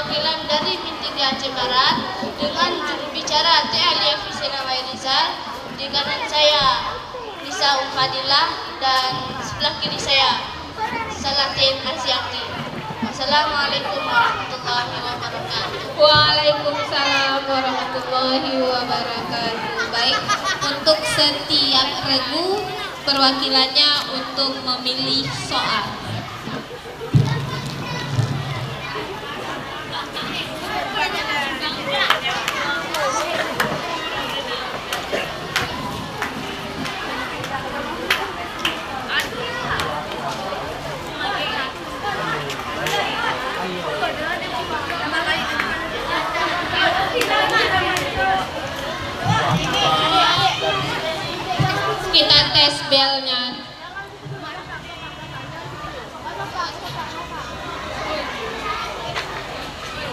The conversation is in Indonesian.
perwakilan dari Min 3 Aceh Barat dengan juru bicara Teh Alia Fisena Wairizal. Di kanan saya Nisa Umfadilah dan sebelah kiri saya Salatin Asyati. Wassalamualaikum warahmatullahi wabarakatuh. Waalaikumsalam warahmatullahi wabarakatuh. Baik, untuk setiap regu perwakilannya untuk memilih soal. Kita tes belnya.